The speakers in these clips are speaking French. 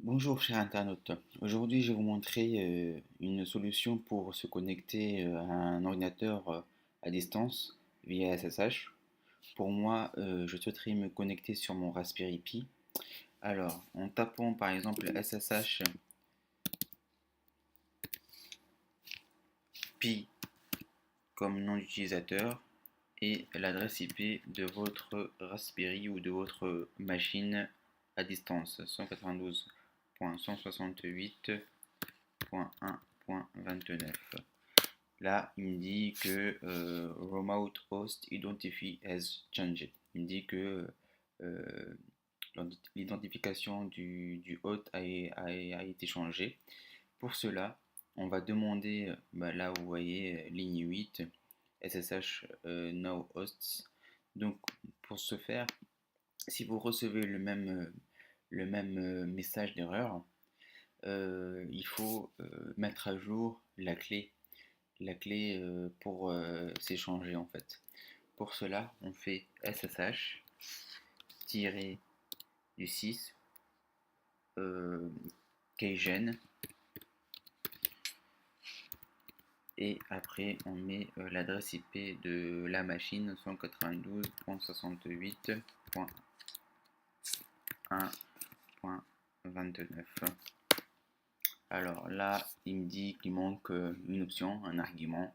Bonjour cher internaute, aujourd'hui je vais vous montrer une solution pour se connecter à un ordinateur à distance via SSH. Pour moi, je souhaiterais me connecter sur mon Raspberry Pi. Alors, en tapant par exemple SSH Pi comme nom d'utilisateur et l'adresse IP de votre Raspberry ou de votre machine à distance 192.168.1.29. Là, il me dit que Remote Host Identify has changed. Il me dit que euh, l'identification du hôte a été changée. Pour cela, on va demander, là vous voyez, ligne 8, SSH Now Hosts. Donc, pour ce faire, si vous recevez le même message d'erreur, il faut mettre à jour la clé pour s'échanger en fait. Pour cela, on fait SSH du 6 keygen et après on met l'adresse IP de la machine 192.168.1.29. Alors là, il me dit qu'il manque une option, un argument.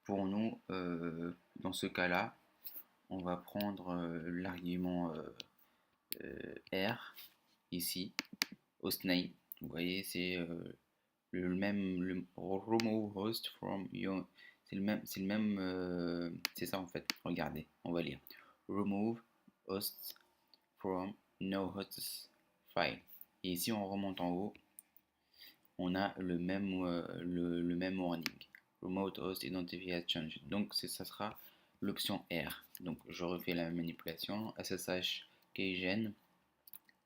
Pour nous, dans ce cas-là, on va prendre l'argument R ici, hostname. Vous voyez, c'est le même, remove host from your. C'est ça en fait. Regardez, on va lire. Remove host from no hosts file. Et ici, on remonte en haut, on a le même warning. Remote host identity has changed. Donc ça sera l'option R. Donc je refais la manipulation. SSH keygen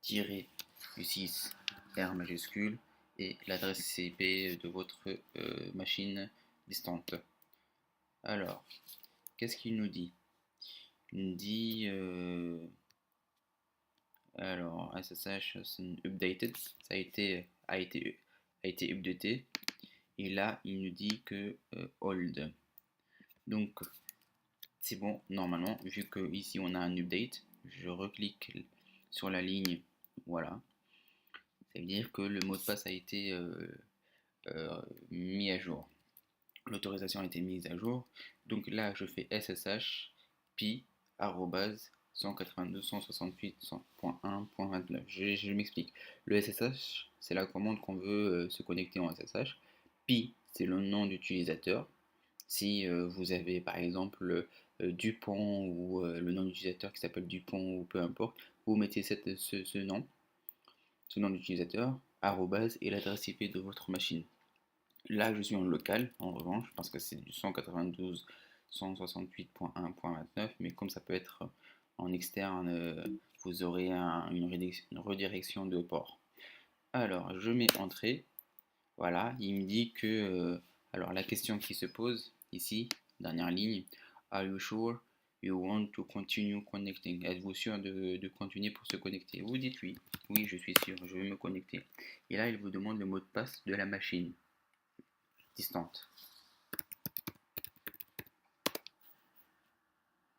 U6 R majuscule et l'adresse IP de votre machine distante. Alors, qu'est-ce qu'il nous dit? Il nous dit alors SSH updated, ça a été updaté. Et là, il nous dit que hold. Donc, c'est bon, normalement, vu que ici on a un update, je reclique sur la ligne, voilà. Ça veut dire que le mot de passe a été mis à jour. L'autorisation a été mise à jour. Donc là, je fais SSH pi 192.168.1.29. Je m'explique. Le SSH, c'est la commande qu'on veut se connecter en SSH. Pi, c'est le nom d'utilisateur. Si vous avez par exemple Dupont ou le nom d'utilisateur qui s'appelle Dupont ou peu importe, vous mettez ce nom d'utilisateur, arrobase et l'adresse IP de votre machine. Là, je suis en local, en revanche, parce que c'est du 192.168.1.29, mais comme ça peut être en externe, vous aurez une redirection de port. Alors, je mets entrée. Voilà, il me dit que... alors, la question qui se pose ici, dernière ligne, Are you sure you want to continue connecting? Êtes-vous sûr de continuer pour se connecter? Vous dites oui. Oui, je suis sûr, je vais me connecter. Et là, il vous demande le mot de passe de la machine distante.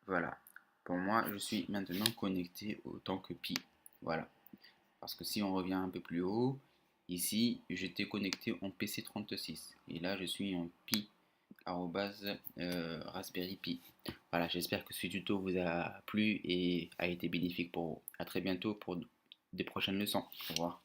Voilà. Pour moi, je suis maintenant connecté autant que Pi. Voilà. Parce que si on revient un peu plus haut, ici, j'étais connecté en PC36. Et là, je suis en Pi, Raspberry Pi. Voilà, j'espère que ce tuto vous a plu et a été bénéfique pour vous. A très bientôt pour des prochaines leçons. Au revoir.